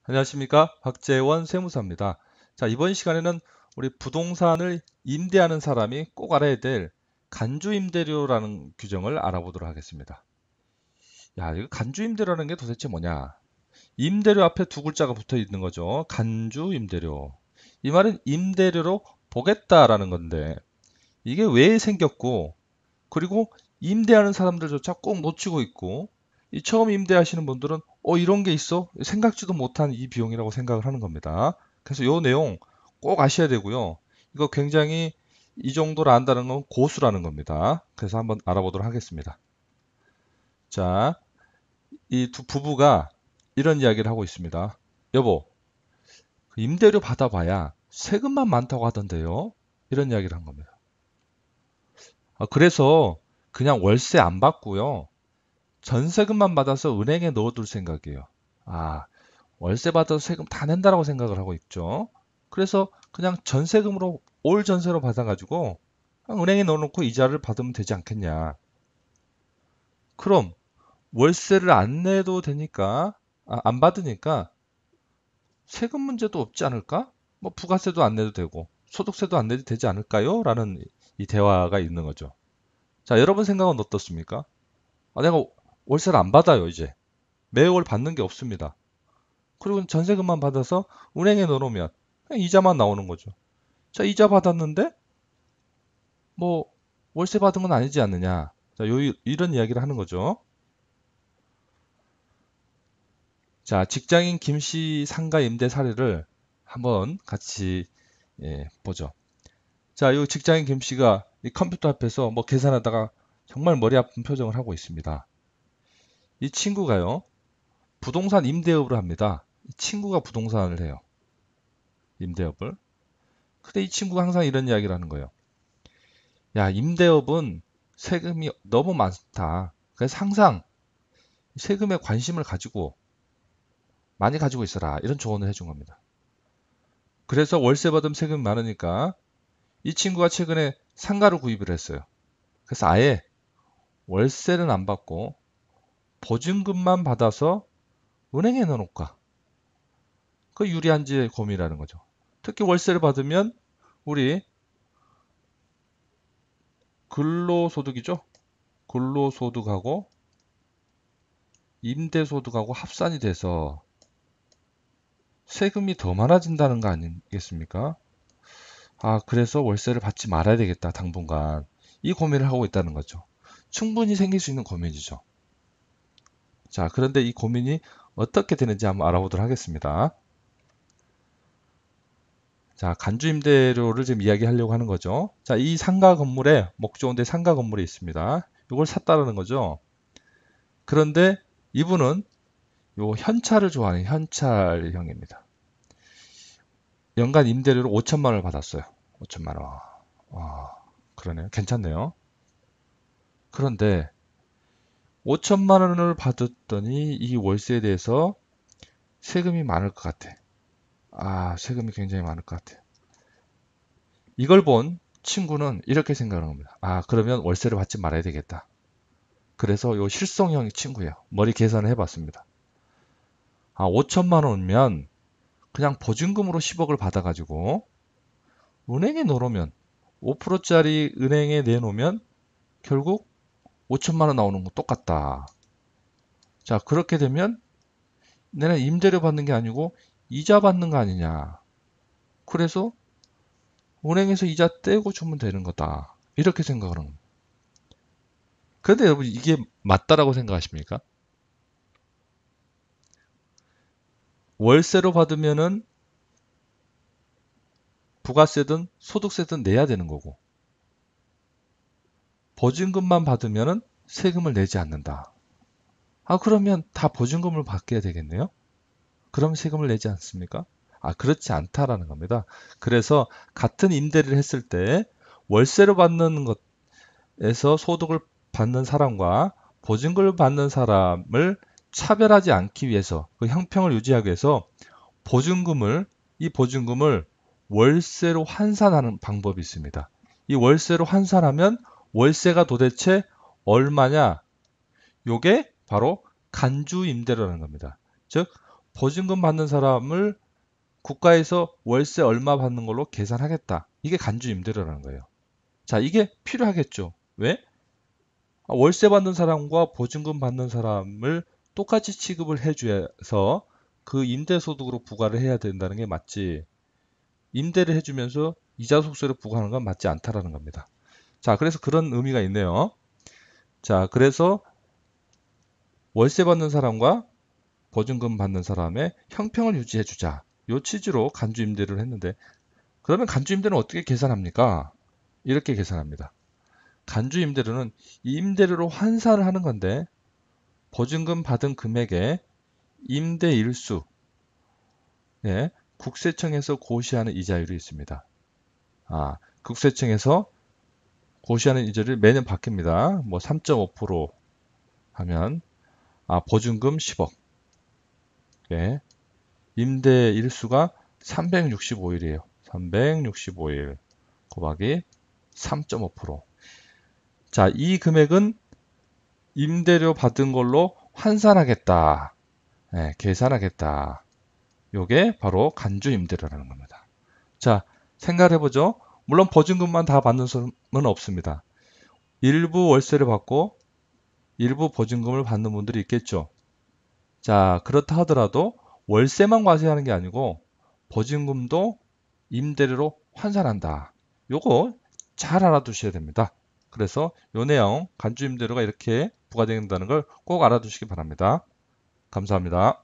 안녕하십니까? 박재원 세무사입니다. 자, 이번 시간에는 우리 부동산을 임대하는 사람이 꼭 알아야 될 간주임대료라는 규정을 알아보도록 하겠습니다. 야, 이거 간주임대료라는 게 도대체 뭐냐? 임대료 앞에 두 글자가 붙어 있는 거죠. 간주임대료. 이 말은 임대료로 보겠다라는 건데, 이게 왜 생겼고, 그리고 임대하는 사람들조차 꼭 놓치고 있고, 이 처음 임대하시는 분들은 이런 게 있어? 생각지도 못한 이 비용이라고 생각을 하는 겁니다. 그래서 이 내용 꼭 아셔야 되고요. 이거 굉장히 이 정도를 안다는 건 고수라는 겁니다. 그래서 한번 알아보도록 하겠습니다. 자, 이 두 부부가 이런 이야기를 하고 있습니다. 여보, 그 임대료 받아봐야 세금만 많다고 하던데요? 이런 이야기를 한 겁니다. 그래서 그냥 월세 안 받고요. 전세금만 받아서 은행에 넣어둘 생각이에요. 아, 월세 받아서 세금 다 낸다라고 생각을 하고 있죠. 그래서 그냥 전세금으로 올 전세로 받아가지고 그냥 은행에 넣어놓고 이자를 받으면 되지 않겠냐. 그럼 월세를 안 내도 되니까, 안 받으니까 세금 문제도 없지 않을까? 뭐 부가세도 안 내도 되고 소득세도 안 내도 되지 않을까요? 라는 이 대화가 있는 거죠. 자, 여러분 생각은 어떻습니까? 내가 월세를 안 받아요, 이제. 매월 받는 게 없습니다. 그리고 전세금만 받아서 은행에 넣어놓으면 그냥 이자만 나오는 거죠. 자, 이자 받았는데 뭐 월세 받은 건 아니지 않느냐. 자, 이런 이야기를 하는 거죠. 자, 직장인 김 씨 상가 임대 사례를 한번 같이 보죠. 자, 이 직장인 김 씨가 이 컴퓨터 앞에서 뭐 계산하다가 정말 머리 아픈 표정을 하고 있습니다. 이 친구가요, 부동산 임대업을 합니다. 이 친구가 부동산을 해요. 임대업을. 근데 이 친구가 항상 이런 이야기를 하는 거예요. 야, 임대업은 세금이 너무 많다. 그래서 항상 세금에 관심을 가지고 많이 가지고 있어라. 이런 조언을 해준 겁니다. 그래서 월세 받으면 세금이 많으니까 이 친구가 최근에 상가를 구입을 했어요. 그래서 아예 월세는 안 받고 보증금만 받아서 은행에 넣어놓을까. 그 유리한지 고민이라는 거죠. 특히 월세를 받으면 우리 근로소득이죠. 근로소득하고 임대소득하고 합산이 돼서 세금이 더 많아진다는 거 아니겠습니까? 그래서 월세를 받지 말아야 되겠다, 당분간. 이 고민을 하고 있다는 거죠. 충분히 생길 수 있는 고민이죠. 자, 그런데 이 고민이 어떻게 되는지 한번 알아보도록 하겠습니다. 자, 간주임대료를 지금 이야기하려고 하는 거죠. 자, 이 상가 건물에, 목조원대 상가 건물이 있습니다. 이걸 샀다라는 거죠. 그런데 이분은 요 현찰을 좋아하는 현찰형입니다. 연간 임대료를 5천만 원을 받았어요. 5천만 원. 그러네요. 괜찮네요. 그런데 5천만 원을 받았더니 이 월세에 대해서 세금이 많을 것 같아. 세금이 굉장히 많을 것 같아. 이걸 본 친구는 이렇게 생각을 합니다. 그러면 월세를 받지 말아야 되겠다. 그래서 요 실성형 친구예요. 머리 계산을 해봤습니다. 5천만 원이면 그냥 보증금으로 10억을 받아가지고 은행에 넣어놓으면 5%짜리 은행에 내놓으면 결국 5천만 원 나오는 거 똑같다. 자, 그렇게 되면 내가 임대료 받는 게 아니고 이자 받는 거 아니냐. 그래서 은행에서 이자 떼고 주면 되는 거다. 이렇게 생각을 합니다. 그런데 여러분, 이게 맞다라고 생각하십니까? 월세로 받으면은 부가세든 소득세든 내야 되는 거고, 보증금만 받으면은 세금을 내지 않는다. 그러면 다 보증금을 받게 되겠네요? 그럼 세금을 내지 않습니까? 그렇지 않다라는 겁니다. 그래서 같은 임대를 했을 때 월세로 받는 것에서 소득을 받는 사람과 보증금을 받는 사람을 차별하지 않기 위해서, 그 형평을 유지하기 위해서 이 보증금을 월세로 환산하는 방법이 있습니다. 이 월세로 환산하면 월세가 도대체 얼마냐? 요게 바로 간주임대료라는 겁니다. 즉 보증금 받는 사람을 국가에서 월세 얼마 받는 걸로 계산하겠다. 이게 간주임대료라는 거예요. 자, 이게 필요하겠죠. 왜? 월세 받는 사람과 보증금 받는 사람을 똑같이 취급을 해줘서 그 임대소득으로 부과를 해야 된다는 게 맞지. 임대를 해주면서 이자 속세를 부과하는 건 맞지 않다라는 겁니다. 자, 그래서 그런 의미가 있네요. 자, 그래서 월세 받는 사람과 보증금 받는 사람의 형평을 유지해 주자. 요 취지로 간주임대를 했는데, 그러면 간주임대는 어떻게 계산합니까? 이렇게 계산합니다. 간주임대료는 임대료로 환산을 하는 건데, 보증금 받은 금액에 임대일수, 예, 국세청에서 고시하는 이자율이 있습니다. 국세청에서 고시하는 이자율이 매년 바뀝니다. 뭐 3.5% 하면 보증금 10억, 예, 임대일수가 365일이에요. 365일 곱하기 3.5%. 자, 이 금액은 임대료 받은 걸로 환산하겠다. 계산하겠다. 요게 바로 간주임대료라는 겁니다. 자, 생각을 해보죠. 물론 보증금만 다 받는 사람은 없습니다. 일부 월세를 받고 일부 보증금을 받는 분들이 있겠죠. 자, 그렇다 하더라도 월세만 과세하는 게 아니고 보증금도 임대료로 환산한다. 요거 잘 알아두셔야 됩니다. 그래서 요 내용 간주임대료가 이렇게 부과된다는 걸 꼭 알아두시기 바랍니다. 감사합니다.